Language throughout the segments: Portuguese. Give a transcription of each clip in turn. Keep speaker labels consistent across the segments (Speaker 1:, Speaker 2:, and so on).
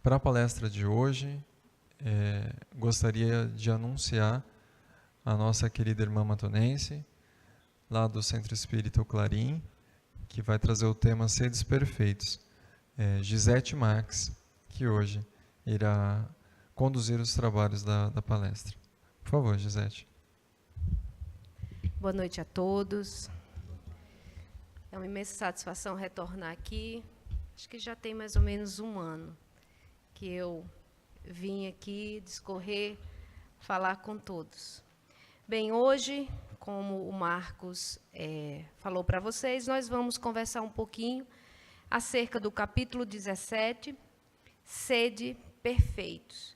Speaker 1: para a palestra de hoje, gostaria de anunciar a nossa querida irmã matonense, lá do Centro Espírita O Clarim, que vai trazer o tema Sedes Perfeitos, Gisete Max, que hoje irá conduzir os trabalhos da palestra. Por favor, Gisete.
Speaker 2: Boa noite a todos. É uma imensa satisfação retornar aqui. Acho que já tem mais ou menos um ano que eu vim aqui discorrer, falar com todos. Bem, hoje, como o Marcos falou para vocês, nós vamos conversar um pouquinho acerca do capítulo 17, Sede Perfeitos.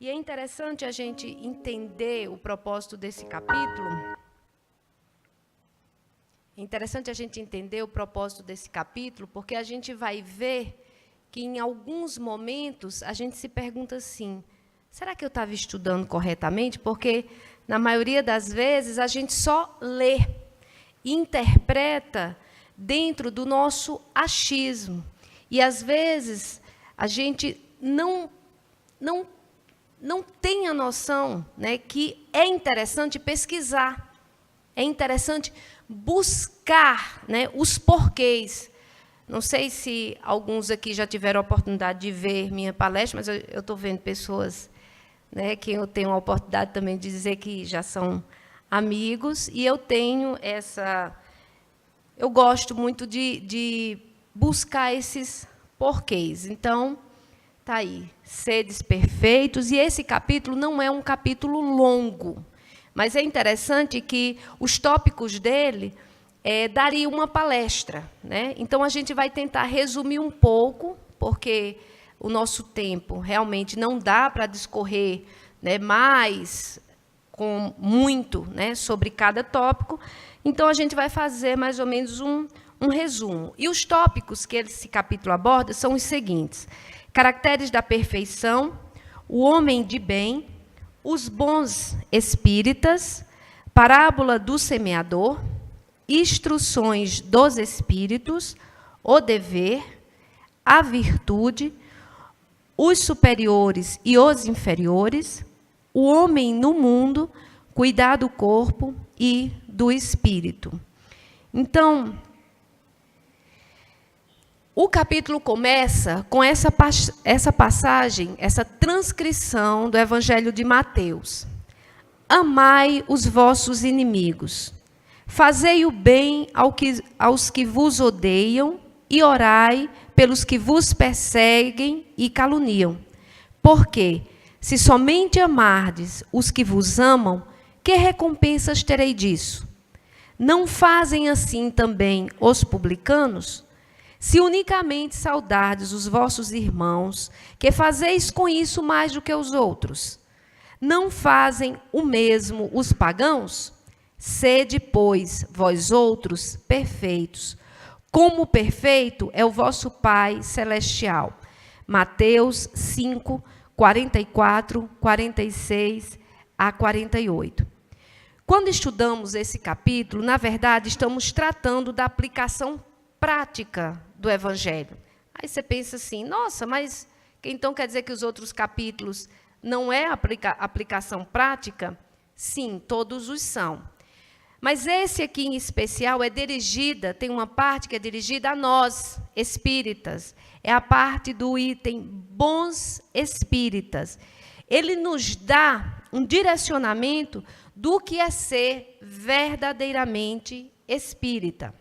Speaker 2: E é interessante a gente entender o propósito desse capítulo. É interessante a gente entender o propósito desse capítulo, porque a gente vai ver que, em alguns momentos, a gente se pergunta assim, será que eu estava estudando corretamente? Porque, na maioria das vezes, a gente só lê e interpreta dentro do nosso achismo. E, às vezes, a gente não tem a noção, né, que é interessante pesquisar, é interessante buscar, né, os porquês. Não sei se alguns aqui já tiveram a oportunidade de ver minha palestra, mas eu estou vendo pessoas, né, que eu tenho a oportunidade também de dizer que já são amigos, e eu tenho eu gosto muito de buscar esses porquês. Então, está aí, Sedes Perfeitos, e esse capítulo não é um capítulo longo, mas é interessante que os tópicos dele daria uma palestra, né? Então, a gente vai tentar resumir um pouco, porque o nosso tempo realmente não dá para discorrer, né, mais com muito, né, sobre cada tópico. Então, a gente vai fazer mais ou menos um resumo. E os tópicos que esse capítulo aborda são os seguintes: caracteres da perfeição, o homem de bem, os bons espíritas, parábola do semeador, instruções dos espíritos, o dever, a virtude, os superiores e os inferiores, o homem no mundo, cuidar do corpo e do espírito. Então, o capítulo começa com essa passagem, essa transcrição do Evangelho de Mateus. Amai os vossos inimigos, fazei o bem aos que vos odeiam e orai pelos que vos perseguem e caluniam. Porque, se somente amardes os que vos amam, que recompensas terei disso? Não fazem assim também os publicanos? Se unicamente saudardes os vossos irmãos, que fazeis com isso mais do que os outros? Não fazem o mesmo os pagãos? Sede, pois, vós outros perfeitos, como perfeito é o vosso Pai celestial. Mateus 5, 44, 46 a 48. Quando estudamos esse capítulo, na verdade, estamos tratando da aplicação prática do Evangelho. Aí você pensa assim, nossa, mas então quer dizer que os outros capítulos não é aplicação prática? Sim, todos os são. Mas esse aqui em especial tem uma parte que é dirigida a nós, espíritas. É a parte do item bons espíritas. Ele nos dá um direcionamento do que é ser verdadeiramente espírita.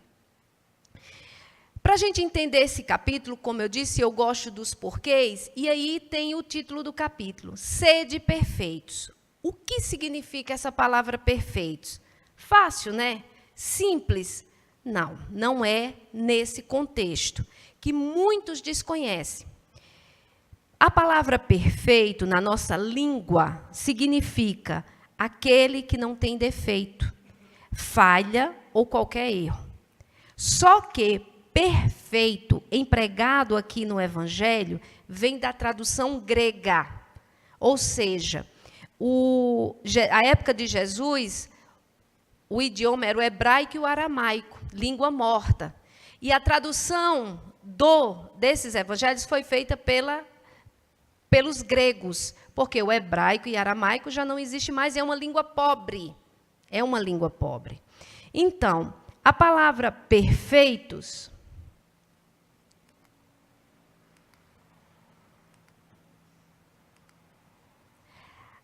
Speaker 2: Para a gente entender esse capítulo, como eu disse, eu gosto dos porquês, e aí tem o título do capítulo, Sede Perfeitos. O que significa essa palavra perfeitos? Fácil, né? Simples? Não, não é nesse contexto, que muitos desconhecem. A palavra perfeito, na nossa língua, significa aquele que não tem defeito, falha ou qualquer erro. Só que perfeito, empregado aqui no Evangelho, vem da tradução grega. Ou seja, a época de Jesus, o idioma era o hebraico e o aramaico, língua morta. E a tradução desses evangelhos foi feita pelos gregos, porque o hebraico e aramaico já não existe mais, é uma língua pobre. É uma língua pobre. Então, a palavra perfeitos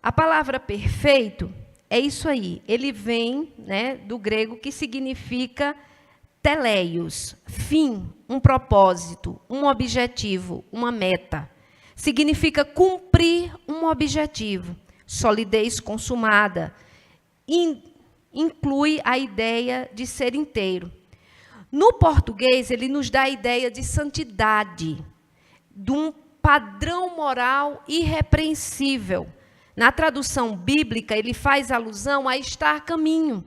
Speaker 2: a palavra perfeito é isso aí. Ele vem, né, do grego que significa teleios, fim, um propósito, um objetivo, uma meta. Significa cumprir um objetivo, solidez consumada. Inclui a ideia de ser inteiro. No português, ele nos dá a ideia de santidade, de um padrão moral irrepreensível. Na tradução bíblica, ele faz alusão a estar a caminho,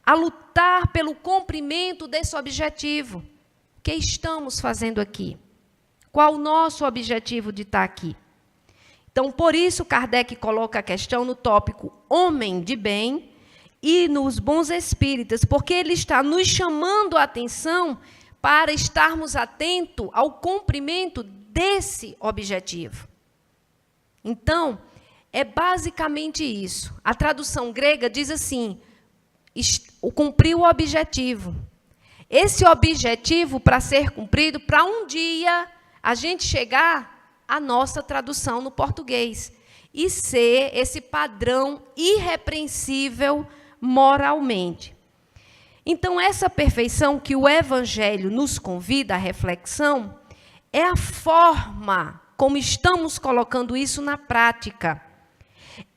Speaker 2: a lutar pelo cumprimento desse objetivo. O que estamos fazendo aqui? Qual o nosso objetivo de estar aqui? Então, por isso, Kardec coloca a questão no tópico homem de bem e nos bons espíritos, porque ele está nos chamando a atenção para estarmos atentos ao cumprimento desse objetivo. Então, é basicamente isso. A tradução grega diz assim, cumprir o objetivo. Esse objetivo, para ser cumprido, para um dia a gente chegar à nossa tradução no português e ser esse padrão irrepreensível moralmente. Então, essa perfeição que o Evangelho nos convida à reflexão é a forma como estamos colocando isso na prática.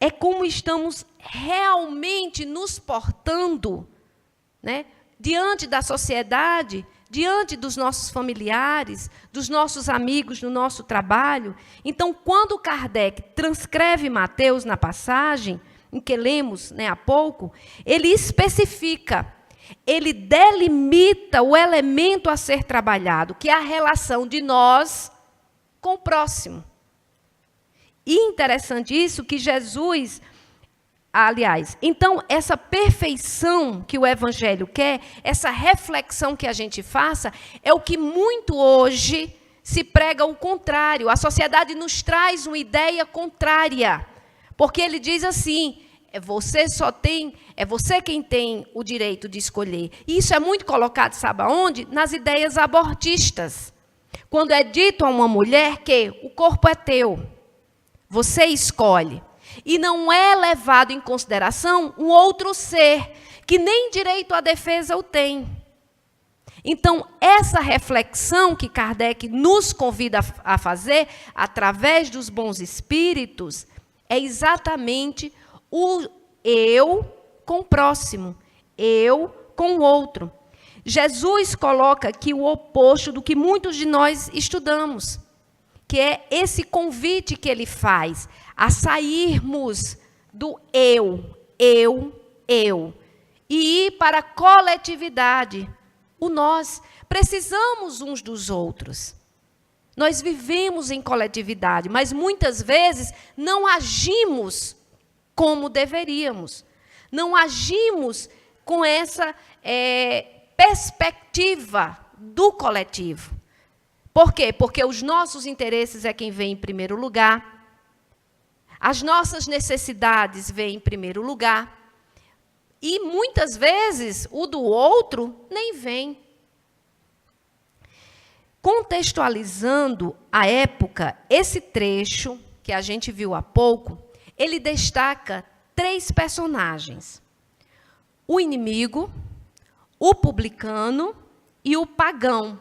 Speaker 2: É como estamos realmente nos portando, né, diante da sociedade, diante dos nossos familiares, dos nossos amigos, no nosso trabalho. Então, quando Kardec transcreve Mateus na passagem, em que lemos, né, há pouco, ele especifica, ele delimita o elemento a ser trabalhado, que é a relação de nós com o próximo. E interessante isso, que Jesus, aliás, então essa perfeição que o Evangelho quer, essa reflexão que a gente faça, é o que muito hoje se prega o contrário. A sociedade nos traz uma ideia contrária, porque ele diz assim, é você quem tem o direito de escolher. E isso é muito colocado, sabe aonde? Nas ideias abortistas. Quando é dito a uma mulher que o corpo é teu, você escolhe. E não é levado em consideração um outro ser, que nem direito à defesa o tem. Então, essa reflexão que Kardec nos convida a fazer, através dos bons espíritos, é exatamente o eu com o próximo, eu com o outro. Jesus coloca aqui o oposto do que muitos de nós estudamos, que é esse convite que ele faz a sairmos do eu, e ir para a coletividade, o nós. Precisamos uns dos outros. Nós vivemos em coletividade, mas muitas vezes não agimos como deveríamos. Não agimos com essa perspectiva do coletivo. Por quê? Porque os nossos interesses é quem vem em primeiro lugar. As nossas necessidades vêm em primeiro lugar. E, muitas vezes, o do outro nem vem. Contextualizando a época, esse trecho que a gente viu há pouco, ele destaca 3 personagens. O inimigo, o publicano e o pagão.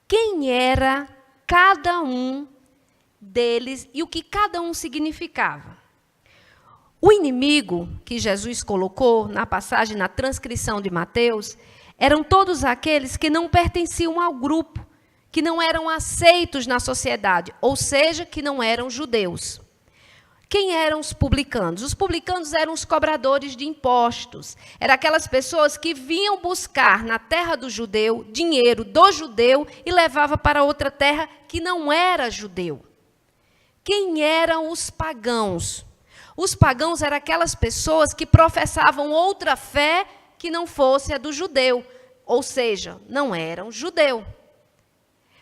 Speaker 2: Quem era cada um deles e o que cada um significava? O inimigo que Jesus colocou na passagem, na transcrição de Mateus, eram todos aqueles que não pertenciam ao grupo, que não eram aceitos na sociedade, ou seja, que não eram judeus. Quem eram os publicanos? Os publicanos eram os cobradores de impostos. Eram aquelas pessoas que vinham buscar na terra do judeu dinheiro do judeu e levava para outra terra que não era judeu. Quem eram os pagãos? Os pagãos eram aquelas pessoas que professavam outra fé que não fosse a do judeu, ou seja, não era um judeu.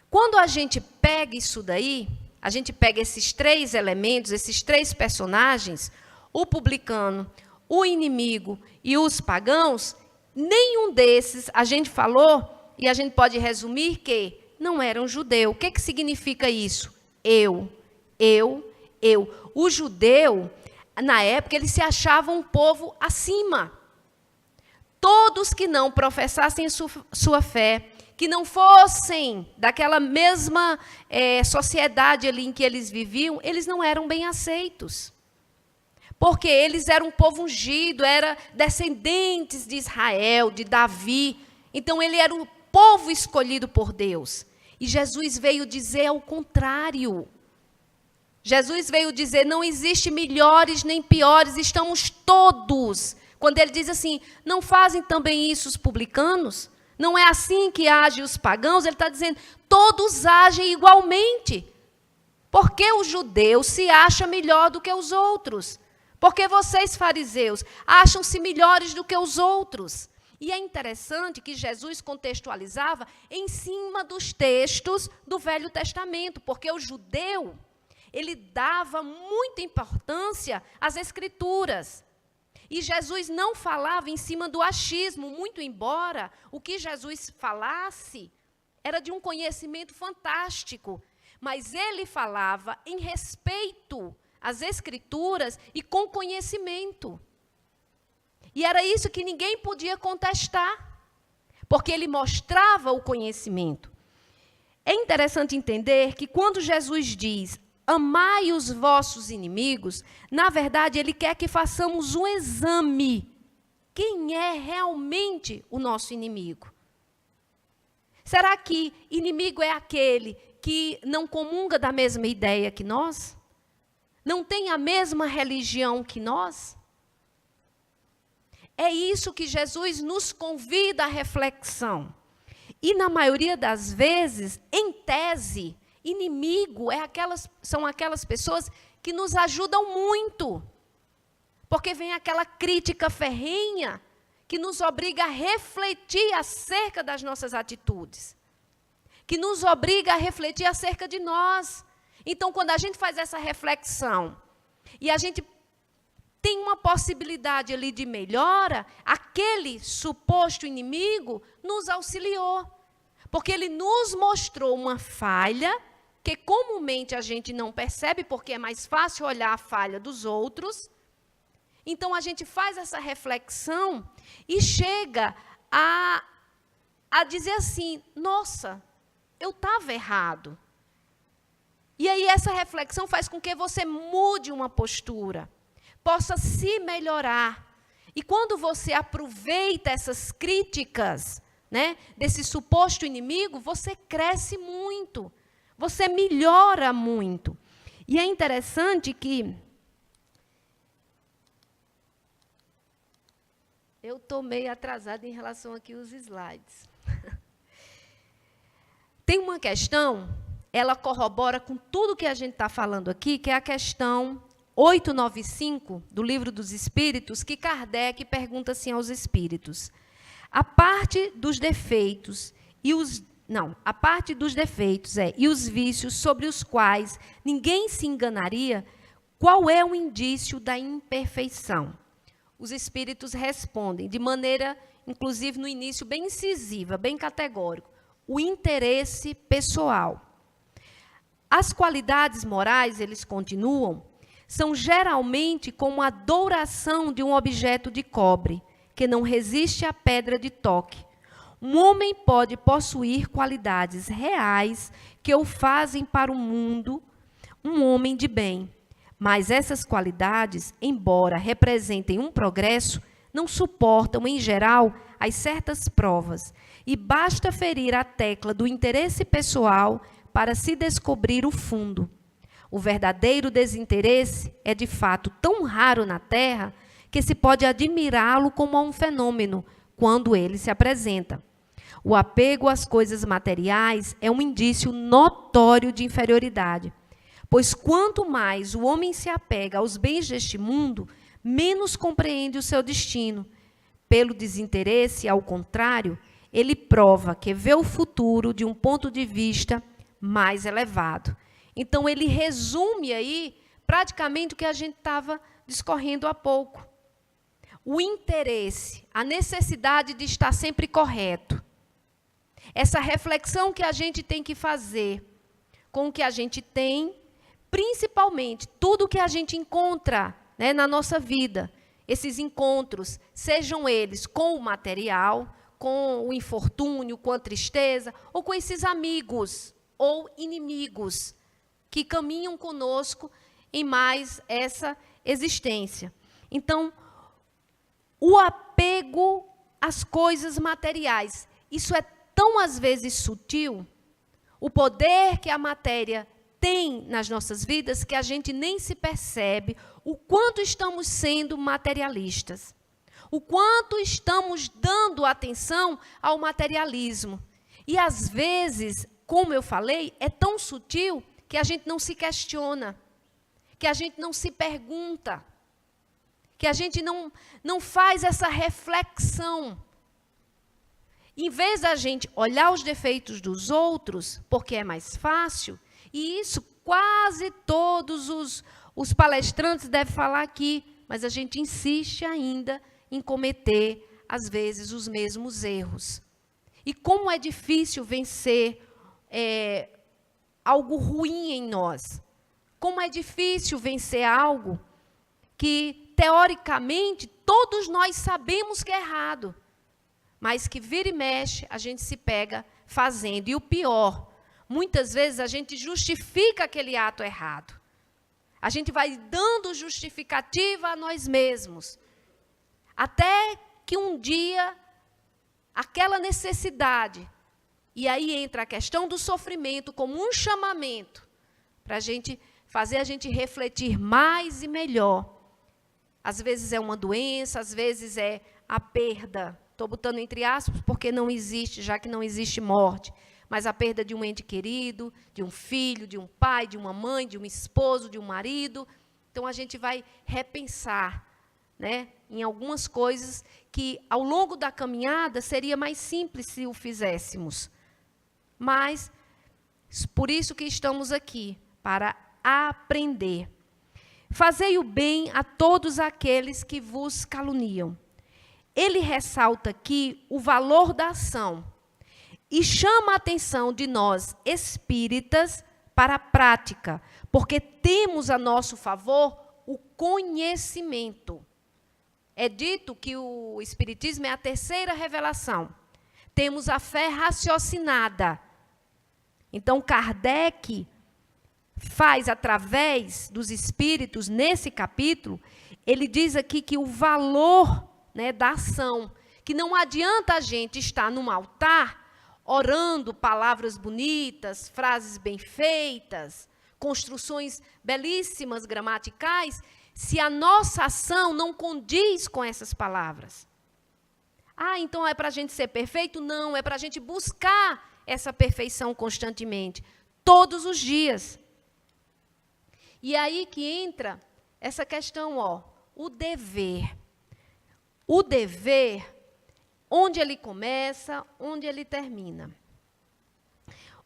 Speaker 2: Quando a gente pega isso daí, a gente pega esses 3 elementos, esses 3 personagens, o publicano, o inimigo e os pagãos, nenhum desses a gente falou, e a gente pode resumir que não era um judeu. O que significa isso? Eu. O judeu, na época, ele se achava um povo acima. Todos que não professassem sua fé, que não fossem daquela mesma sociedade ali em que eles viviam, eles não eram bem aceitos. Porque eles eram um povo ungido, eram descendentes de Israel, de Davi. Então, ele era o povo escolhido por Deus. E Jesus veio dizer ao contrário. Jesus veio dizer, não existe melhores nem piores, estamos todos. Quando ele diz assim, não fazem também isso os publicanos? Não é assim que agem os pagãos? Ele está dizendo, todos agem igualmente. Porque o judeu se acha melhor do que os outros? Porque vocês, fariseus, acham-se melhores do que os outros? E é interessante que Jesus contextualizava em cima dos textos do Velho Testamento, porque o judeu, ele dava muita importância às Escrituras. E Jesus não falava em cima do achismo, muito embora o que Jesus falasse era de um conhecimento fantástico, mas ele falava em respeito às Escrituras e com conhecimento. E era isso que ninguém podia contestar, porque ele mostrava o conhecimento. É interessante entender que quando Jesus diz, amai os vossos inimigos, na verdade, ele quer que façamos um exame. Quem é realmente o nosso inimigo? Será que inimigo é aquele que não comunga da mesma ideia que nós? Não tem a mesma religião que nós? É isso que Jesus nos convida à reflexão. E, na maioria das vezes, em tese, inimigo são aquelas pessoas que nos ajudam muito. Porque vem aquela crítica ferrenha que nos obriga a refletir acerca das nossas atitudes. Que nos obriga a refletir acerca de nós. Então, quando a gente faz essa reflexão e a gente tem uma possibilidade ali de melhora, aquele suposto inimigo nos auxiliou. Porque ele nos mostrou uma falha que comumente a gente não percebe, porque é mais fácil olhar a falha dos outros. Então, a gente faz essa reflexão e chega a dizer assim, nossa, eu estava errado. E aí essa reflexão faz com que você mude uma postura, possa se melhorar. E quando você aproveita essas críticas, né, desse suposto inimigo, você cresce muito, você melhora muito. E é interessante que eu estou meio atrasada em relação aqui aos slides. Tem uma questão, ela corrobora com tudo que a gente está falando aqui, que é a questão 895 do Livro dos Espíritos, que Kardec pergunta assim aos espíritos: a parte dos defeitos e os vícios sobre os quais ninguém se enganaria, qual é o indício da imperfeição? Os espíritos respondem de maneira, inclusive no início, bem incisiva, bem categórico: o interesse pessoal. As qualidades morais, eles continuam, são geralmente como a douração de um objeto de cobre, que não resiste à pedra de toque. Um homem pode possuir qualidades reais que o fazem para o mundo um homem de bem, mas essas qualidades, embora representem um progresso, não suportam, em geral, as certas provas, e basta ferir a tecla do interesse pessoal para se descobrir o fundo. O verdadeiro desinteresse é, de fato, tão raro na Terra que se pode admirá-lo como um fenômeno quando ele se apresenta. O apego às coisas materiais é um indício notório de inferioridade, pois quanto mais o homem se apega aos bens deste mundo, menos compreende o seu destino. pelo desinteresse, ao contrário, ele prova que vê o futuro de um ponto de vista mais elevado. Então, ele resume aí praticamente o que a gente estava discorrendo há pouco. O interesse, a necessidade de estar sempre correto. Essa reflexão que a gente tem que fazer com o que a gente tem, principalmente tudo que a gente encontra, né, na nossa vida. Esses encontros, sejam eles com o material, com o infortúnio, com a tristeza, ou com esses amigos ou inimigos que caminham conosco em mais essa existência. Então, o apego às coisas materiais, isso é tão, às vezes, sutil, o poder que a matéria tem nas nossas vidas, que a gente nem se percebe o quanto estamos sendo materialistas, o quanto estamos dando atenção ao materialismo. E, às vezes, como eu falei, é tão sutil que a gente não se questiona, que a gente não se pergunta, que a gente não faz essa reflexão. Em vez da gente olhar os defeitos dos outros, porque é mais fácil, e isso quase todos os palestrantes devem falar aqui, mas a gente insiste ainda em cometer, às vezes, os mesmos erros. E como é difícil vencer algo ruim em nós. Como é difícil vencer algo que, teoricamente, todos nós sabemos que é errado, mas que vira e mexe, a gente se pega fazendo. E o pior, muitas vezes a gente justifica aquele ato errado. A gente vai dando justificativa a nós mesmos. Até que um dia, aquela necessidade, e aí entra a questão do sofrimento como um chamamento para a gente fazer a gente refletir mais e melhor. Às vezes é uma doença, às vezes é a perda. Estou botando entre aspas porque não existe, já que não existe morte. Mas a perda de um ente querido, de um filho, de um pai, de uma mãe, de um esposo, de um marido. Então, a gente vai repensar, né, em algumas coisas que, ao longo da caminhada, seria mais simples se o fizéssemos. Mas, por isso que estamos aqui, para aprender. Fazei o bem a todos aqueles que vos caluniam. Ele ressalta aqui o valor da ação e chama a atenção de nós, espíritas, para a prática, porque temos a nosso favor o conhecimento. É dito que o espiritismo é a terceira revelação. Temos a fé raciocinada. Então, Kardec faz, através dos espíritos, nesse capítulo, ele diz aqui que o valor, né, da ação, que não adianta a gente estar num altar orando palavras bonitas, frases bem feitas, construções belíssimas, gramaticais, se a nossa ação não condiz com essas palavras. Ah, então é para a gente ser perfeito? Não, é para a gente buscar essa perfeição constantemente, todos os dias. E aí que entra essa questão, o dever. O dever, onde ele começa, onde ele termina.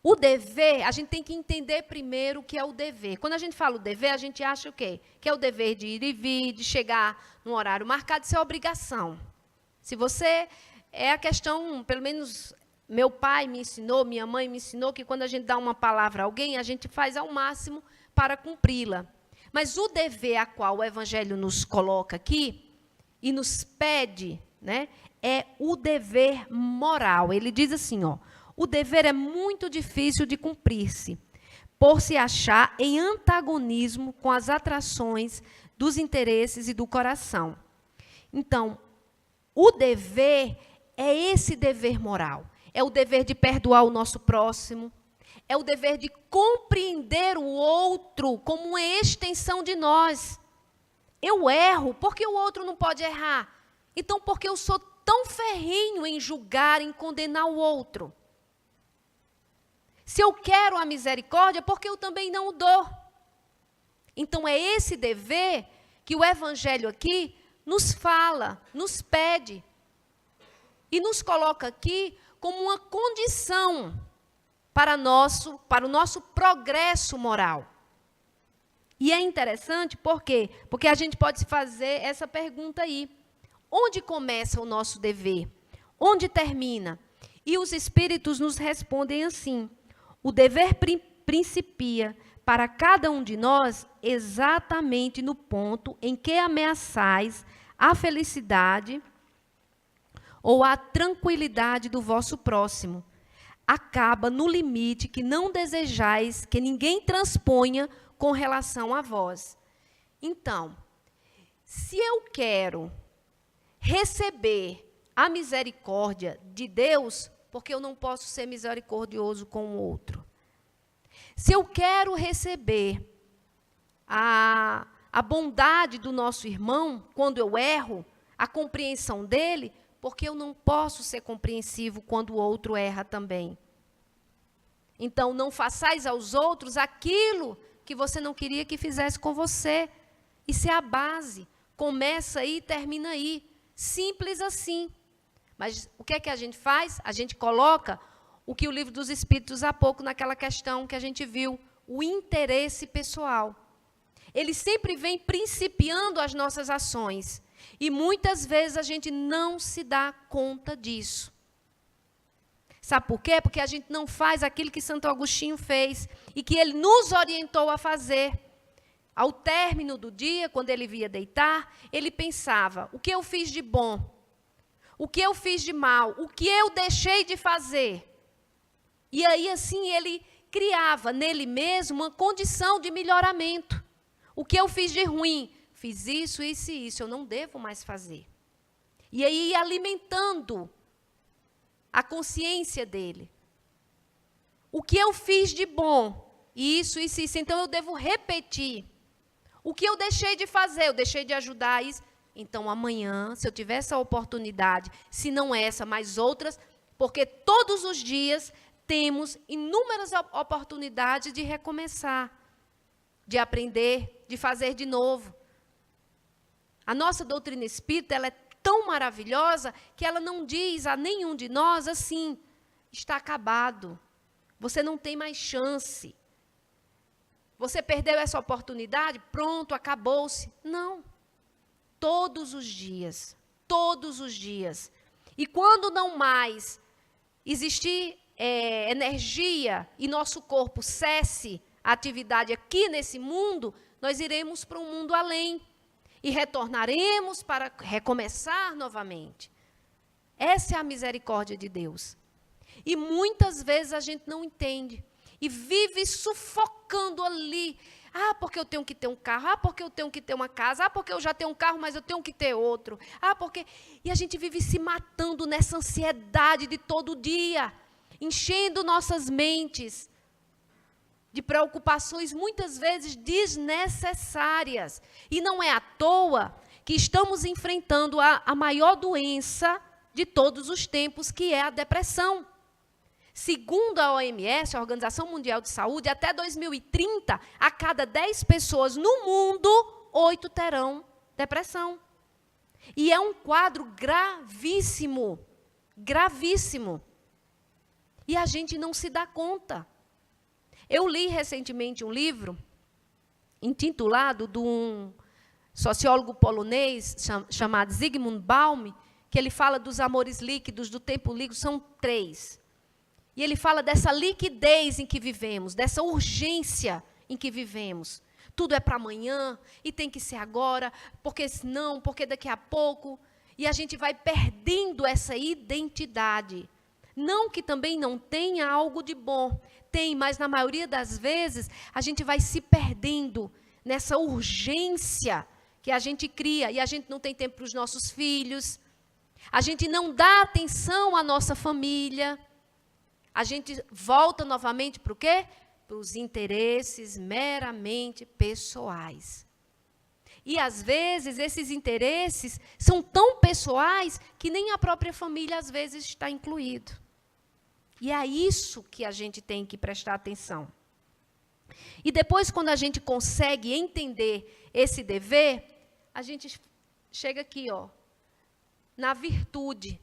Speaker 2: O dever, a gente tem que entender primeiro o que é o dever. Quando a gente fala o dever, a gente acha o quê? Que é o dever de ir e vir, de chegar num horário marcado, isso é obrigação. Se você, é a questão, pelo menos meu pai me ensinou, minha mãe me ensinou, que quando a gente dá uma palavra a alguém, a gente faz ao máximo para cumpri-la. Mas o dever a qual o Evangelho nos coloca aqui, e nos pede, né, é o dever moral. Ele diz assim, o dever é muito difícil de cumprir-se, por se achar em antagonismo com as atrações dos interesses e do coração. Então, o dever é esse dever moral. É o dever de perdoar o nosso próximo, é o dever de compreender o outro como uma extensão de nós. Eu erro, porque o outro não pode errar? Então, porque eu sou tão ferrenho em julgar, em condenar o outro? Se eu quero a misericórdia, porque eu também não o dou? Então, é esse dever que o Evangelho aqui nos fala, nos pede. e nos coloca aqui como uma condição para o nosso progresso moral. E é interessante, por quê? Porque a gente pode fazer essa pergunta aí. Onde começa o nosso dever? Onde termina? E os Espíritos nos respondem assim: o dever principia para cada um de nós exatamente no ponto em que ameaçais a felicidade ou a tranquilidade do vosso próximo. Acaba no limite que não desejais que ninguém transponha com relação a vós. Então, se eu quero receber a misericórdia de Deus, porque eu não posso ser misericordioso com o outro. Se eu quero receber a bondade do nosso irmão, quando eu erro, a compreensão dele, porque eu não posso ser compreensivo quando o outro erra também. Então, não façais aos outros aquilo que você não queria que fizesse com você. Isso é a base. Começa aí e termina aí. Simples assim. Mas o que é que a gente faz? A gente coloca o que o Livro dos Espíritos há pouco naquela questão que a gente viu, o interesse pessoal. Ele sempre vem principiando as nossas ações. E muitas vezes a gente não se dá conta disso. Sabe por quê? Porque a gente não faz aquilo que Santo Agostinho fez e que ele nos orientou a fazer. Ao término do dia, quando ele ia deitar, ele pensava: o que eu fiz de bom? O que eu fiz de mal? O que eu deixei de fazer? E aí, assim, ele criava nele mesmo uma condição de melhoramento. O que eu fiz de ruim? Fiz isso, isso e isso, eu não devo mais fazer. E aí ia alimentando a consciência dele. O que eu fiz de bom? Isso, isso, isso, então eu devo repetir. O que eu deixei de fazer? Eu deixei de ajudar isso. Então amanhã, se eu tiver essa oportunidade, se não essa, mas outras, porque todos os dias temos inúmeras oportunidades de recomeçar, de aprender, de fazer de novo. A nossa doutrina espírita, ela é tão maravilhosa que ela não diz a nenhum de nós assim: está acabado, você não tem mais chance. Você perdeu essa oportunidade, pronto, acabou-se. Não. Todos os dias, todos os dias. E quando não mais existir energia e nosso corpo cesse a atividade aqui nesse mundo, nós iremos para um mundo além. E retornaremos para recomeçar novamente. Essa é a misericórdia de Deus. E muitas vezes a gente não entende. E vive sufocando ali. Ah, porque eu tenho que ter um carro. Ah, porque eu tenho que ter uma casa. Ah, porque eu já tenho um carro, mas eu tenho que ter outro. Ah, porque... E a gente vive se matando nessa ansiedade de todo dia. Enchendo nossas mentes de preocupações muitas vezes desnecessárias. E não é à toa que estamos enfrentando a maior doença de todos os tempos, que é a depressão. Segundo a OMS, a Organização Mundial de Saúde, até 2030, a cada 10 pessoas no mundo, 8 terão depressão. E é um quadro gravíssimo, gravíssimo. E a gente não se dá conta. Eu li recentemente um livro intitulado de um sociólogo polonês chamado Zygmunt Bauman, que ele fala dos amores líquidos, do tempo líquido, são 3. E ele fala dessa liquidez em que vivemos, dessa urgência em que vivemos. Tudo é para amanhã, e tem que ser agora, porque senão, porque daqui a pouco. E a gente vai perdendo essa identidade. Não que também não tenha algo de bom, tem, mas na maioria das vezes a gente vai se perdendo nessa urgência que a gente cria, e a gente não tem tempo para os nossos filhos, a gente não dá atenção à nossa família, a gente volta novamente para o quê? Para os interesses meramente pessoais. E, às vezes, esses interesses são tão pessoais que nem a própria família, às vezes, está incluído. E é isso que a gente tem que prestar atenção. E depois, quando a gente consegue entender esse dever, a gente chega aqui, ó, na virtude.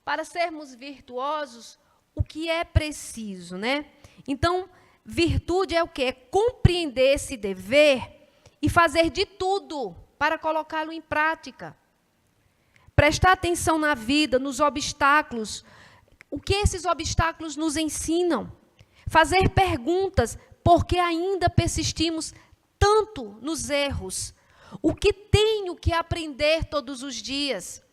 Speaker 2: para sermos virtuosos, o que é preciso, né? Então, virtude é o quê? É compreender esse dever e fazer de tudo para colocá-lo em prática. Prestar atenção na vida, nos obstáculos. O que esses obstáculos nos ensinam? Fazer perguntas, porque ainda persistimos tanto nos erros. O que tenho que aprender todos os dias?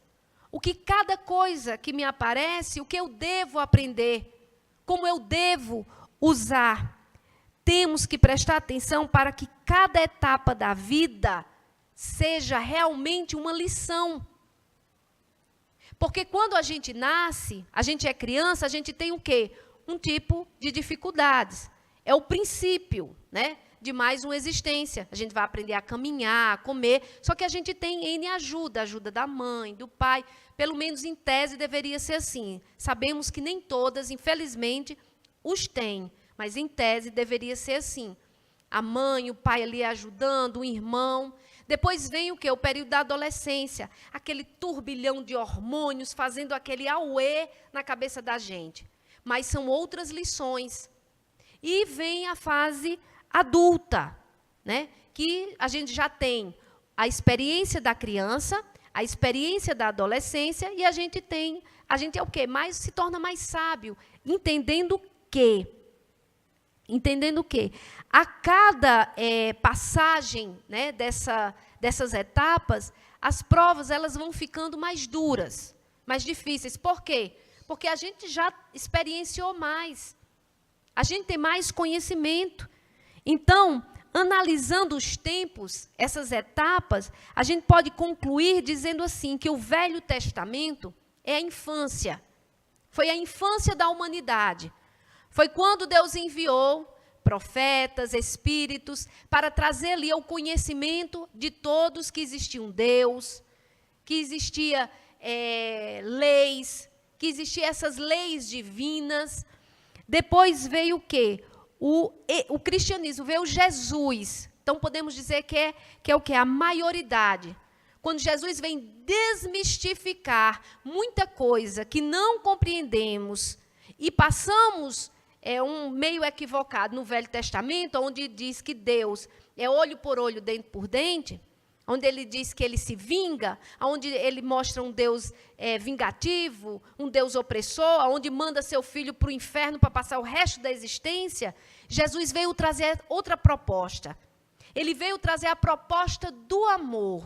Speaker 2: O que cada coisa que me aparece, o que eu devo aprender? Como eu devo usar? Temos que prestar atenção para que cada etapa da vida seja realmente uma lição. Porque quando a gente nasce, a gente é criança, a gente tem o quê? Um tipo de dificuldades. É o princípio, né, de mais uma existência. A gente vai aprender a caminhar, a comer, só que a gente tem N ajuda da mãe, do pai, pelo menos em tese deveria ser assim. Sabemos que nem todas, infelizmente, os têm, mas em tese deveria ser assim. A mãe, o pai ali ajudando, o irmão. Depois vem o quê? O período da adolescência, aquele turbilhão de hormônios fazendo aquele auê na cabeça da gente. Mas são outras lições. E vem a fase adulta, né? Que a gente já tem a experiência da criança, a experiência da adolescência, e a gente é o quê? Se torna mais sábio, entendendo que a cada passagem, né, dessas etapas, as provas elas vão ficando mais duras, mais difíceis. Por quê? Porque a gente já experienciou mais, a gente tem mais conhecimento. Então, analisando os tempos, essas etapas, a gente pode concluir dizendo assim, que o Velho Testamento é a infância. Foi a infância da humanidade. Foi quando Deus enviou profetas, espíritos, para trazer ali o conhecimento de todos que existia um Deus, que existia leis, que existiam essas leis divinas. Depois veio o quê? O cristianismo, veio Jesus. Então, podemos dizer que é o quê? A maioridade. Quando Jesus vem desmistificar muita coisa que não compreendemos e passamos um meio equivocado no Velho Testamento, onde diz que Deus é olho por olho, dente por dente, onde ele diz que ele se vinga, onde ele mostra um Deus vingativo, um Deus opressor, onde manda seu filho para o inferno para passar o resto da existência. Jesus veio trazer outra proposta. Ele veio trazer a proposta do amor.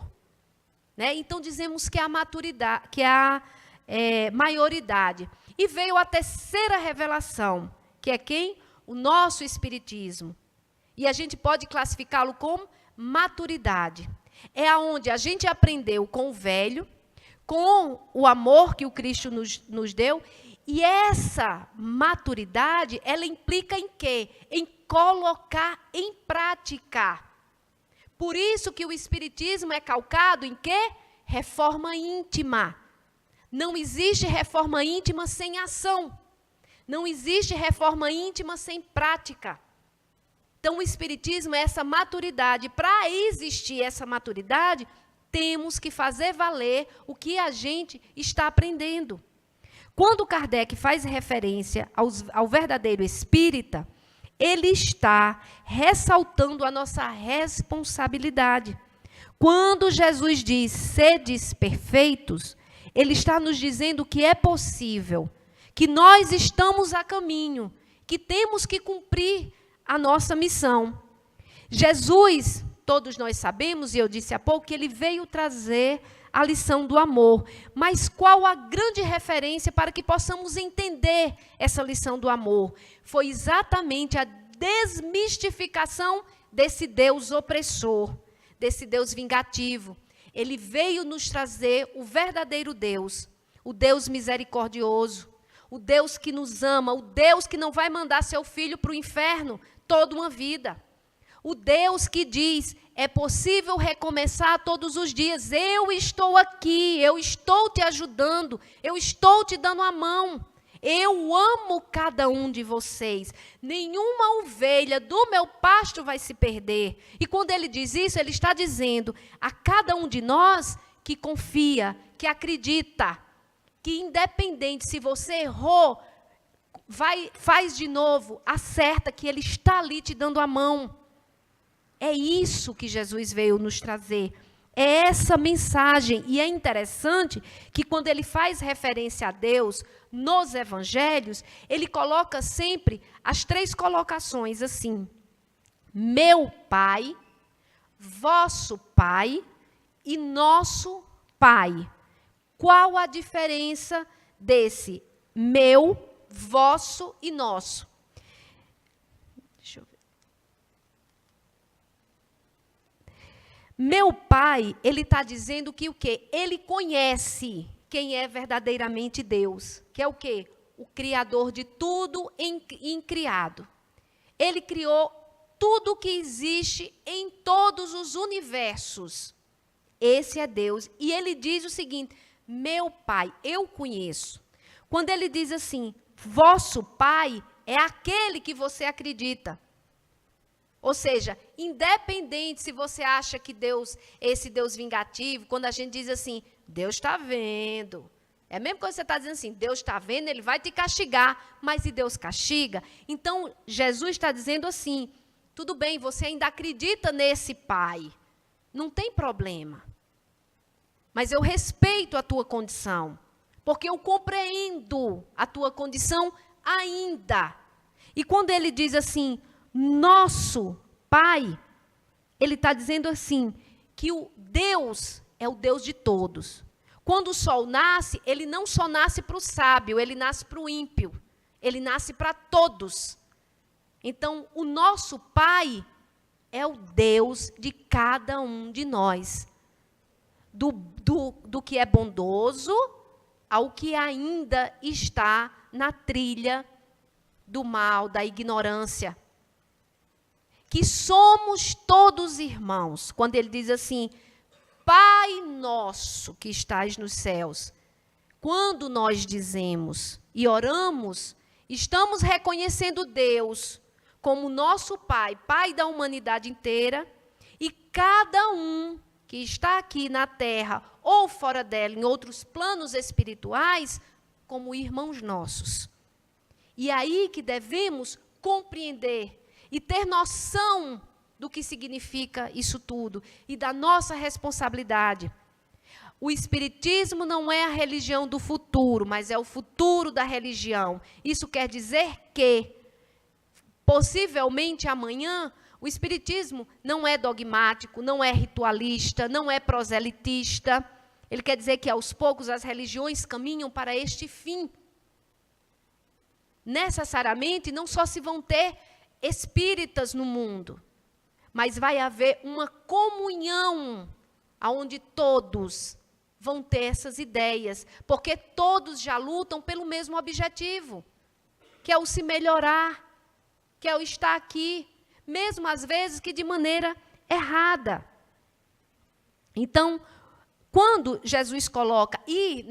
Speaker 2: Né? Então, dizemos que é a maturidade, que é a maioridade. E veio a terceira revelação, que é quem? O nosso Espiritismo. E a gente pode classificá-lo como maturidade. É aonde a gente aprendeu com o velho, com o amor que o Cristo nos deu, e essa maturidade, ela implica em quê? Em colocar em prática. Por isso que o Espiritismo é calcado em quê? Reforma íntima. Não existe reforma íntima sem ação. Não existe reforma íntima sem prática. Então, o Espiritismo é essa maturidade. Para existir essa maturidade, temos que fazer valer o que a gente está aprendendo. Quando Kardec faz referência ao verdadeiro espírita, ele está ressaltando a nossa responsabilidade. Quando Jesus diz, sedes perfeitos, ele está nos dizendo que é possível, que nós estamos a caminho, que temos que cumprir a nossa missão. Jesus, todos nós sabemos, e eu disse há pouco, que ele veio trazer a lição do amor. Mas qual a grande referência para que possamos entender essa lição do amor? Foi exatamente a desmistificação desse Deus opressor, desse Deus vingativo. Ele veio nos trazer o verdadeiro Deus, o Deus misericordioso, o Deus que nos ama, o Deus que não vai mandar seu filho para o inferno toda uma vida. O Deus que diz, é possível recomeçar todos os dias. Eu estou aqui, eu estou te ajudando, eu estou te dando a mão. Eu amo cada um de vocês. Nenhuma ovelha do meu pasto vai se perder. E quando ele diz isso, ele está dizendo a cada um de nós que confia, que acredita, que independente se você errou, faz de novo, acerta, que Ele está ali te dando a mão. É isso que Jesus veio nos trazer. É essa mensagem. E é interessante que quando Ele faz referência a Deus nos evangelhos, Ele coloca sempre as 3 colocações assim: meu Pai, vosso Pai e nosso Pai. Qual a diferença desse meu, vosso e nosso? Deixa eu ver. Meu Pai, ele está dizendo que o quê? Ele conhece quem é verdadeiramente Deus, que é o quê? O Criador de tudo em criado. Ele criou tudo que existe em todos os universos. Esse é Deus. E ele diz o seguinte: meu Pai, eu conheço. Quando ele diz assim, vosso Pai, é aquele que você acredita. Ou seja, independente se você acha que Deus, esse Deus vingativo, quando a gente diz assim, Deus está vendo. É a mesma coisa que você está dizendo assim, Deus está vendo, Ele vai te castigar. Mas se Deus castiga, então Jesus está dizendo assim, tudo bem, você ainda acredita nesse Pai. Não tem problema. Mas eu respeito a tua condição. Porque eu compreendo a tua condição ainda. E quando ele diz assim, nosso Pai, ele está dizendo assim, que o Deus é o Deus de todos. Quando o sol nasce, ele não só nasce para o sábio, ele nasce para o ímpio. Ele nasce para todos. Então, o nosso Pai é o Deus de cada um de nós. Do que é bondoso ao que ainda está na trilha do mal, da ignorância. Que somos todos irmãos. Quando ele diz assim, Pai nosso que estás nos céus. Quando nós dizemos e oramos, estamos reconhecendo Deus como nosso Pai, Pai da humanidade inteira, e cada um que está aqui na terra ou fora dela, em outros planos espirituais, como irmãos nossos. E aí que devemos compreender e ter noção do que significa isso tudo e da nossa responsabilidade. O Espiritismo não é a religião do futuro, mas é o futuro da religião. Isso quer dizer que, possivelmente amanhã, o Espiritismo não é dogmático, não é ritualista, não é proselitista. Ele quer dizer que, aos poucos, as religiões caminham para este fim. Necessariamente, não só se vão ter espíritas no mundo, mas vai haver uma comunhão onde todos vão ter essas ideias, porque todos já lutam pelo mesmo objetivo, que é o se melhorar, que é o estar aqui, mesmo às vezes que de maneira errada. Então, quando Jesus coloca, e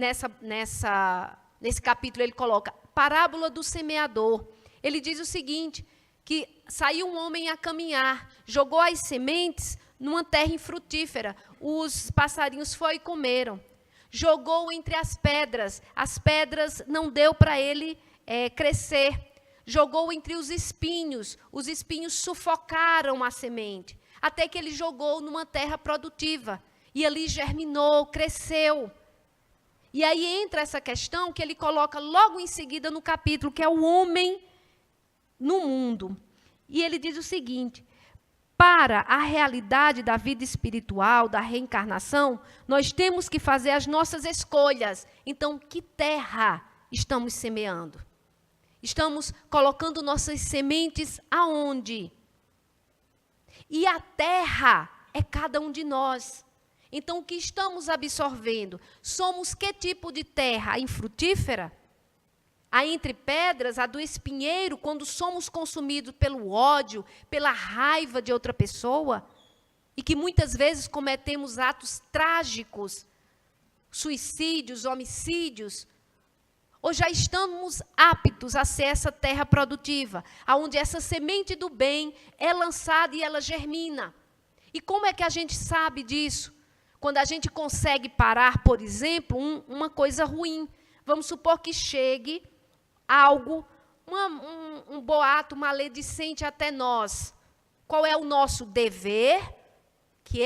Speaker 2: nesse capítulo ele coloca, parábola do semeador, ele diz o seguinte, que saiu um homem a caminhar, jogou as sementes numa terra infrutífera, os passarinhos foram e comeram. Jogou entre as pedras não deu para ele crescer. Jogou entre os espinhos sufocaram a semente, até que ele jogou numa terra produtiva, e ali germinou, cresceu. E aí entra essa questão que ele coloca logo em seguida no capítulo, que é o homem no mundo. E ele diz o seguinte, para a realidade da vida espiritual, da reencarnação, nós temos que fazer as nossas escolhas. Então, que terra estamos semeando? Estamos colocando nossas sementes aonde? E a terra é cada um de nós. Então, o que estamos absorvendo? Somos que tipo de terra? A infrutífera? A entre pedras, a do espinheiro, quando somos consumidos pelo ódio, pela raiva de outra pessoa, e que muitas vezes cometemos atos trágicos, suicídios, homicídios, ou já estamos aptos a ser essa terra produtiva, onde essa semente do bem é lançada e ela germina. E como é que a gente sabe disso? Quando a gente consegue parar, por exemplo, uma coisa ruim. Vamos supor que chegue algo, um boato maledicente até nós. Qual é o nosso dever? Que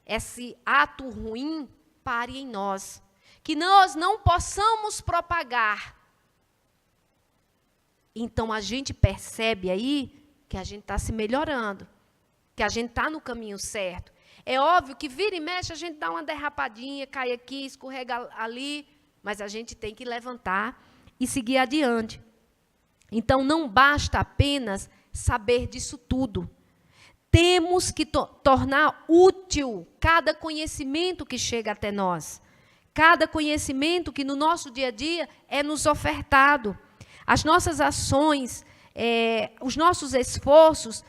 Speaker 2: esse ato ruim pare em nós. Que nós não possamos propagar. Então, a gente percebe aí que a gente está se melhorando, que a gente está no caminho certo. É óbvio que vira e mexe, a gente dá uma derrapadinha, cai aqui, escorrega ali, mas a gente tem que levantar e seguir adiante. Então, não basta apenas saber disso tudo. Temos que tornar útil cada conhecimento que chega até nós. Cada conhecimento que no nosso dia a dia é nos ofertado. As nossas ações, os nossos esforços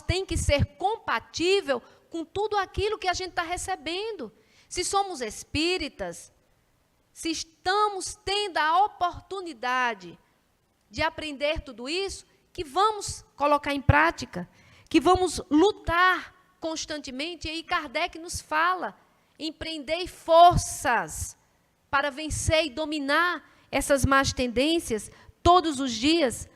Speaker 2: têm que ser compatíveis com tudo aquilo que a gente está recebendo. Se somos espíritas, se estamos tendo a oportunidade de aprender tudo isso, que vamos colocar em prática, que vamos lutar constantemente. E aí Kardec nos fala, empreendei forças para vencer e dominar essas más tendências todos os dias.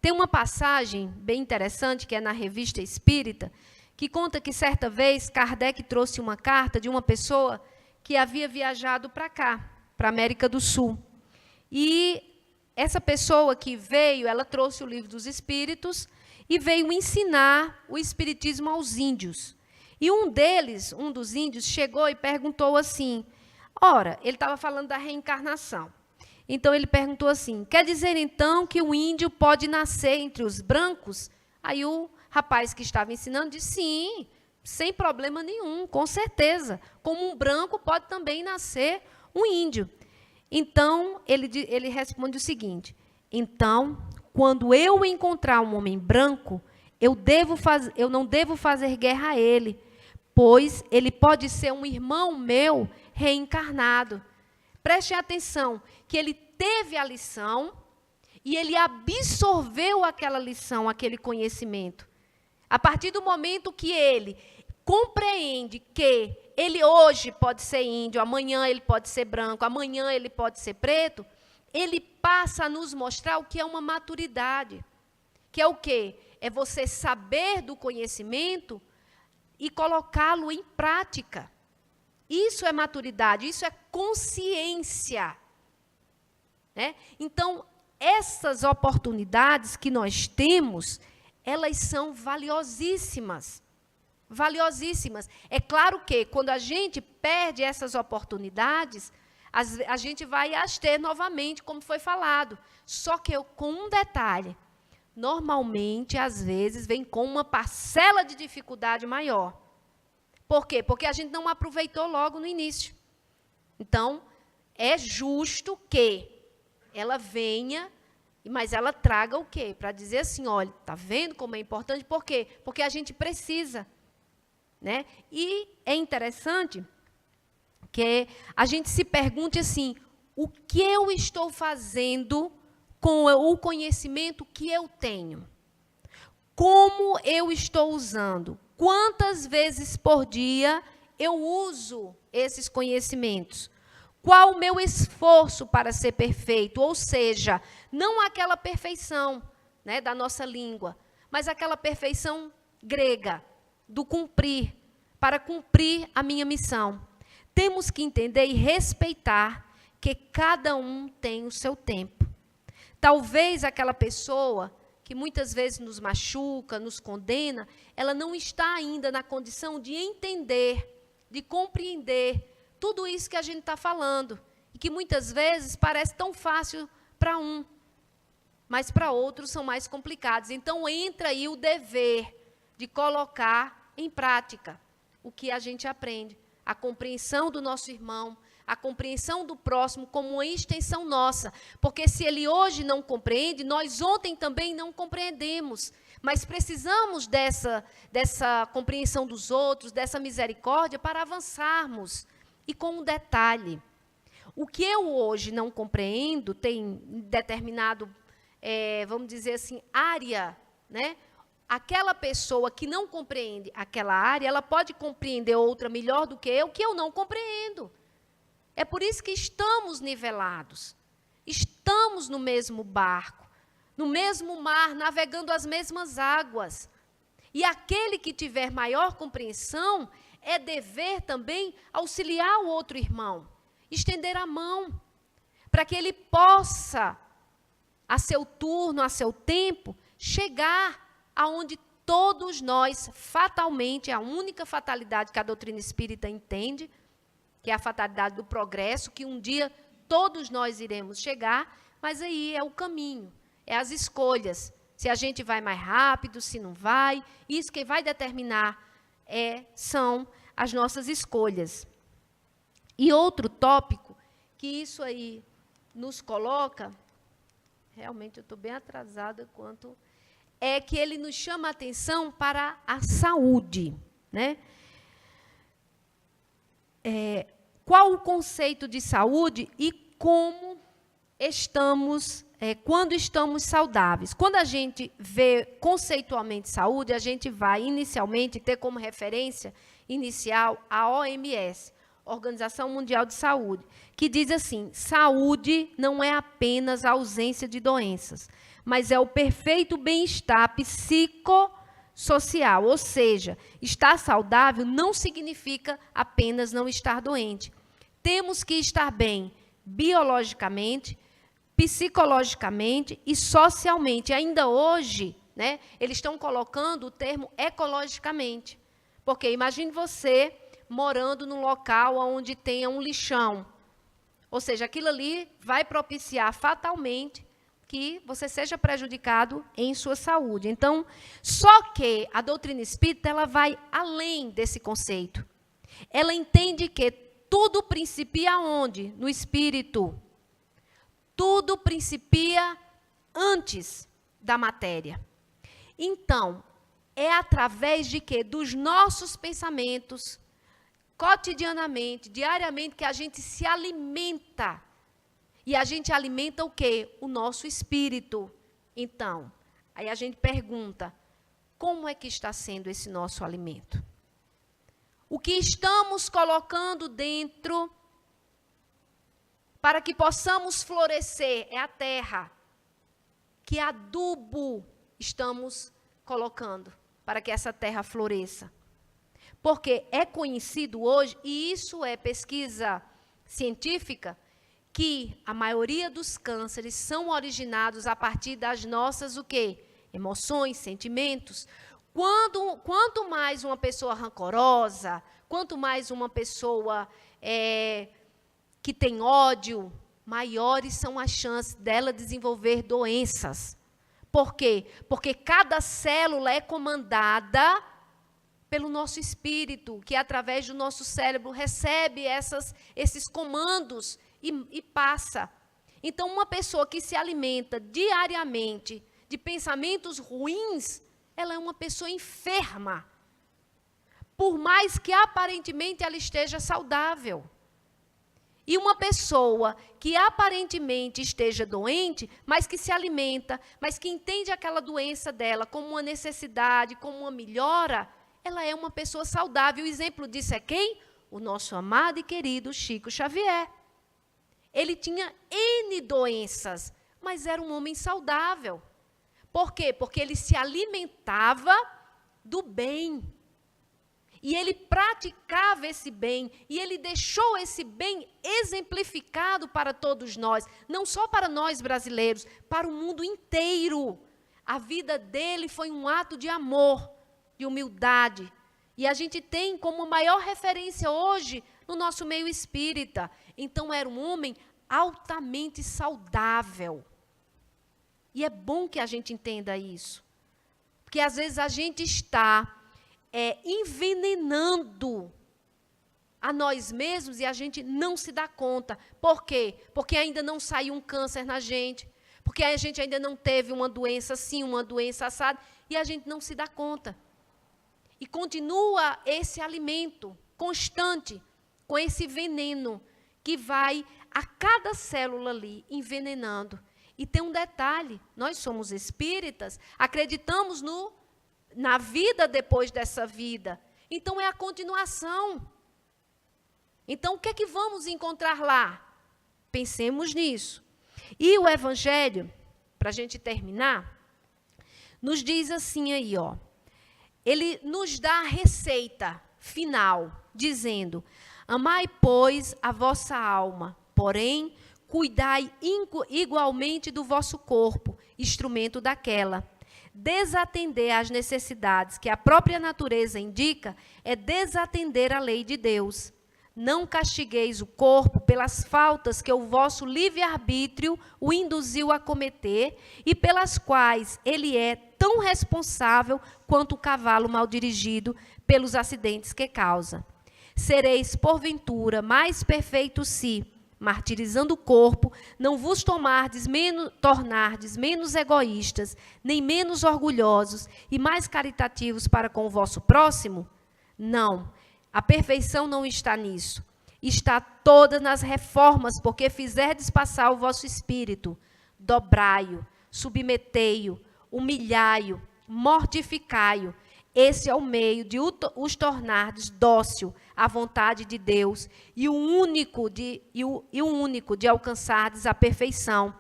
Speaker 2: Tem uma passagem bem interessante, que é na Revista Espírita, que conta que certa vez Kardec trouxe uma carta de uma pessoa que havia viajado para cá, para a América do Sul. E essa pessoa que veio, ela trouxe o Livro dos Espíritos e veio ensinar o Espiritismo aos índios. E um dos índios, chegou e perguntou assim, ora, ele estava falando da reencarnação. Então, ele perguntou assim, quer dizer, então, que o índio pode nascer entre os brancos? Aí o rapaz que estava ensinando disse, sim, sem problema nenhum, com certeza. Como um branco pode também nascer um índio. Então, ele responde o seguinte, então, quando eu encontrar um homem branco, eu não devo fazer guerra a ele, pois ele pode ser um irmão meu reencarnado. Preste atenção, que ele teve a lição e ele absorveu aquela lição, aquele conhecimento. A partir do momento que ele compreende que ele hoje pode ser índio, amanhã ele pode ser branco, amanhã ele pode ser preto, ele passa a nos mostrar o que é uma maturidade. Que é o quê? É você saber do conhecimento e colocá-lo em prática. Isso é maturidade, isso é consciência. Né? Então, essas oportunidades que nós temos, elas são valiosíssimas. Valiosíssimas. É claro que, quando a gente perde essas oportunidades, a gente vai as ter novamente, como foi falado. Só que com um detalhe. Normalmente, às vezes, vem com uma parcela de dificuldade maior. Por quê? Porque a gente não aproveitou logo no início. Então, é justo que ela venha, mas ela traga o quê? Para dizer assim, olha, está vendo como é importante? Por quê? Porque a gente precisa. Né? E é interessante que a gente se pergunte assim, o que eu estou fazendo com o conhecimento que eu tenho? Como eu estou usando? Quantas vezes por dia eu uso esses conhecimentos? Qual o meu esforço para ser perfeito? Ou seja, não aquela perfeição, né, da nossa língua, mas aquela perfeição grega, do cumprir, para cumprir a minha missão. Temos que entender e respeitar que cada um tem o seu tempo. Talvez aquela pessoa que muitas vezes nos machuca, nos condena, ela não está ainda na condição de entender, de compreender tudo isso que a gente está falando, e que muitas vezes parece tão fácil para um, mas para outros são mais complicados. Então, entra aí o dever de colocar em prática o que a gente aprende, a compreensão do nosso irmão, a compreensão do próximo como uma extensão nossa. Porque se ele hoje não compreende, nós ontem também não compreendemos. Mas precisamos dessa compreensão dos outros, dessa misericórdia para avançarmos. E com um detalhe, o que eu hoje não compreendo tem determinado, vamos dizer assim, área, né? Aquela pessoa que não compreende aquela área, ela pode compreender outra melhor do que eu não compreendo. É por isso que estamos nivelados. Estamos no mesmo barco, no mesmo mar, navegando as mesmas águas. E aquele que tiver maior compreensão, é dever também auxiliar o outro irmão, estender a mão, para que ele possa, a seu turno, a seu tempo, chegar aonde todos nós, fatalmente, a única fatalidade que a doutrina espírita entende, que é a fatalidade do progresso, que um dia todos nós iremos chegar, mas aí é o caminho, é as escolhas. Se a gente vai mais rápido, se não vai, isso quem vai determinar são as nossas escolhas. E outro tópico, que isso aí nos coloca, realmente eu estou bem atrasada quanto, é que ele nos chama a atenção para a saúde, né? Qual o conceito de saúde e como estamos, quando estamos saudáveis. Quando a gente vê conceitualmente saúde, a gente vai inicialmente ter como referência inicial a OMS, Organização Mundial de Saúde, que diz assim: saúde não é apenas a ausência de doenças, mas é o perfeito bem-estar psicossocial. Ou seja, estar saudável não significa apenas não estar doente. Temos que estar bem biologicamente, psicologicamente e socialmente. Ainda hoje, né, eles estão colocando o termo ecologicamente. Porque imagine você morando num local onde tenha um lixão. Ou seja, aquilo ali vai propiciar fatalmente que você seja prejudicado em sua saúde. Então, só que a doutrina espírita ela vai além desse conceito. Ela entende que tudo principia onde? No espírito. Tudo principia antes da matéria. Então, é através de quê? Dos nossos pensamentos, cotidianamente, diariamente, que a gente se alimenta. E a gente alimenta o quê? O nosso espírito. Então, aí a gente pergunta, como é que está sendo esse nosso alimento? O que estamos colocando dentro para que possamos florescer é a terra. Que adubo estamos colocando para que essa terra floresça? Porque é conhecido hoje, e isso é pesquisa científica, que a maioria dos cânceres são originados a partir das nossas, o quê? Emoções, sentimentos. Quanto mais uma pessoa rancorosa, quanto mais uma pessoa que tem ódio, maiores são as chances dela desenvolver doenças. Por quê? Porque cada célula é comandada pelo nosso espírito, que através do nosso cérebro recebe esses comandos e passa. Então, uma pessoa que se alimenta diariamente de pensamentos ruins, ela é uma pessoa enferma. Por mais que aparentemente ela esteja saudável. E uma pessoa que aparentemente esteja doente, mas que se alimenta, mas que entende aquela doença dela como uma necessidade, como uma melhora, ela é uma pessoa saudável. O exemplo disso é quem? O nosso amado e querido Chico Xavier. Ele tinha N doenças, mas era um homem saudável. Por quê? Porque ele se alimentava do bem. E ele praticava esse bem, e ele deixou esse bem exemplificado para todos nós, não só para nós brasileiros, para o mundo inteiro. A vida dele foi um ato de amor, de humildade. E a gente tem como maior referência hoje no nosso meio espírita. Então, era um homem altamente saudável. E é bom que a gente entenda isso. Porque, às vezes, a gente está envenenando a nós mesmos e a gente não se dá conta. Por quê? Porque ainda não saiu um câncer na gente. Porque a gente ainda não teve uma doença assim, uma doença assada. E a gente não se dá conta. E continua esse alimento constante, com esse veneno, que vai a cada célula ali envenenando. E tem um detalhe, nós somos espíritas, acreditamos na vida depois dessa vida. Então, é a continuação. Então, o que é que vamos encontrar lá? Pensemos nisso. E o Evangelho, para a gente terminar, nos diz assim aí, ó. Ele nos dá a receita final, dizendo: amai, pois, a vossa alma, porém, cuidai igualmente do vosso corpo, instrumento daquela. Desatender às necessidades que a própria natureza indica é desatender a lei de Deus. Não castigueis o corpo pelas faltas que o vosso livre-arbítrio o induziu a cometer e pelas quais ele é tão responsável quanto o cavalo mal dirigido pelos acidentes que causa. Sereis, porventura, mais perfeitos se, martirizando o corpo, não vos tornardes menos egoístas, nem menos orgulhosos e mais caritativos para com o vosso próximo? Não, a perfeição não está nisso. Está toda nas reformas, porque fizerdes passar o vosso espírito. Dobrai-o, submetei-o, humilhai-o, mortificai-o. Esse é o meio de os tornardes dócil à vontade de Deus e o único de alcançardes a perfeição.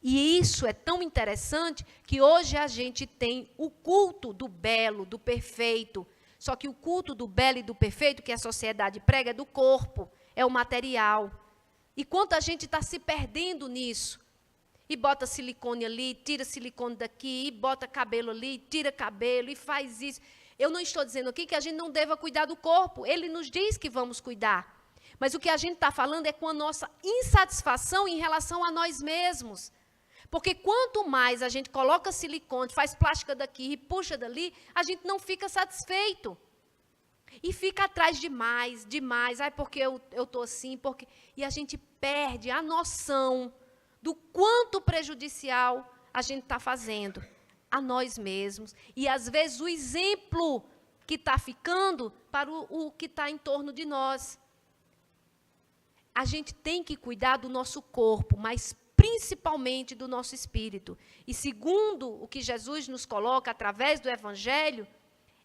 Speaker 2: E isso é tão interessante que hoje a gente tem o culto do belo, do perfeito. Só que o culto do belo e do perfeito que a sociedade prega é do corpo, é o material. E quanta gente está se perdendo nisso. E bota silicone ali, tira silicone daqui, e bota cabelo ali, tira cabelo, e faz isso. Eu não estou dizendo aqui que a gente não deva cuidar do corpo. Ele nos diz que vamos cuidar. Mas o que a gente está falando é com a nossa insatisfação em relação a nós mesmos. Porque quanto mais a gente coloca silicone, faz plástica daqui e puxa dali, a gente não fica satisfeito. E fica atrás demais. Ai, porque eu estou assim, porque... E a gente perde a noção do quanto prejudicial a gente está fazendo a nós mesmos. E, às vezes, o exemplo que está ficando para o que está em torno de nós. A gente tem que cuidar do nosso corpo, mas principalmente do nosso espírito. E, segundo o que Jesus nos coloca através do Evangelho,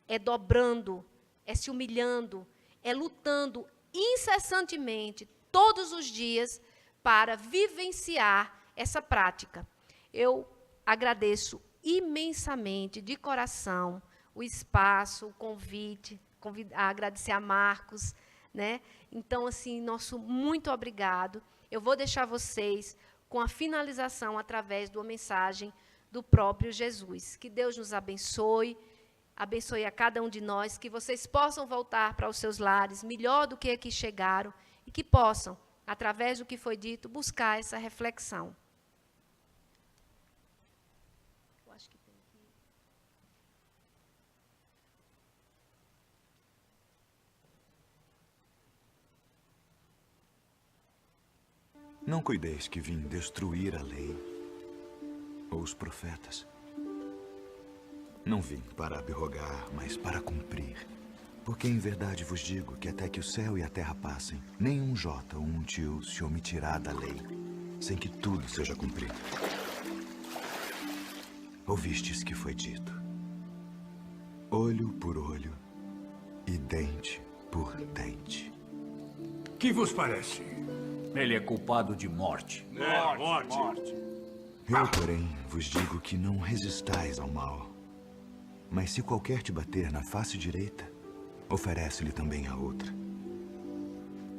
Speaker 2: é dobrando, é se humilhando, é lutando incessantemente, todos os dias, para vivenciar essa prática. Eu agradeço imensamente, de coração, o espaço, o convite, agradecer a Marcos, né? Então, assim, nosso muito obrigado. Eu vou deixar vocês com a finalização através de uma mensagem do próprio Jesus. Que Deus nos abençoe, abençoe a cada um de nós, que vocês possam voltar para os seus lares melhor do que aqui chegaram e que possam, através do que foi dito, buscar essa reflexão. Eu acho que tem que...
Speaker 3: Não cuideis que vim destruir a lei ou os profetas. Não vim para abrogar, mas para cumprir. Porque em verdade vos digo que até que o céu e a terra passem, nenhum jota ou um tio se omitirá da lei, sem que tudo seja cumprido. Ouvistes que foi dito: olho por olho e dente por dente.
Speaker 4: Que vos parece?
Speaker 5: Ele é culpado de morte.
Speaker 4: Morte.
Speaker 3: Eu, porém, vos digo que não resistais ao mal. Mas se qualquer te bater na face direita, oferece-lhe também a outra.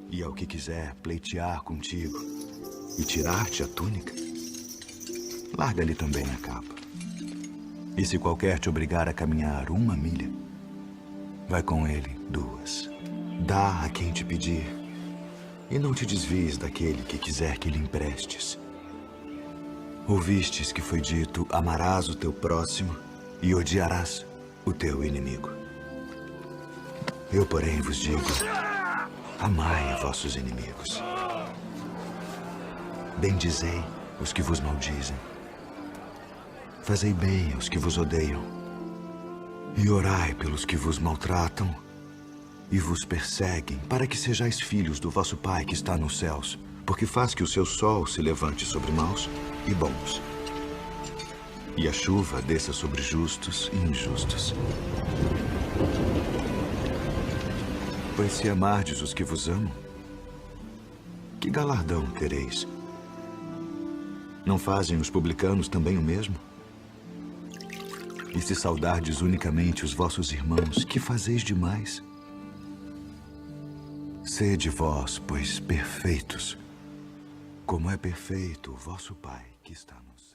Speaker 3: E ao que quiser pleitear contigo e tirar-te a túnica, larga-lhe também a capa. E se qualquer te obrigar a caminhar 1 milha, vai com ele 2. Dá a quem te pedir, e não te desvies daquele que quiser que lhe emprestes. Ouvistes que foi dito: amarás o teu próximo e odiarás o teu inimigo. Eu, porém, vos digo: amai vossos inimigos. Bendizei os que vos maldizem. Fazei bem aos que vos odeiam. E orai pelos que vos maltratam e vos perseguem, para que sejais filhos do vosso Pai que está nos céus, porque faz que o seu sol se levante sobre maus e bons, e a chuva desça sobre justos e injustos. Pois se amardes os que vos amam, que galardão tereis? Não fazem os publicanos também o mesmo? E se saudardes unicamente os vossos irmãos, que fazeis demais? Sede vós, pois, perfeitos, como é perfeito o vosso Pai que está nos céus.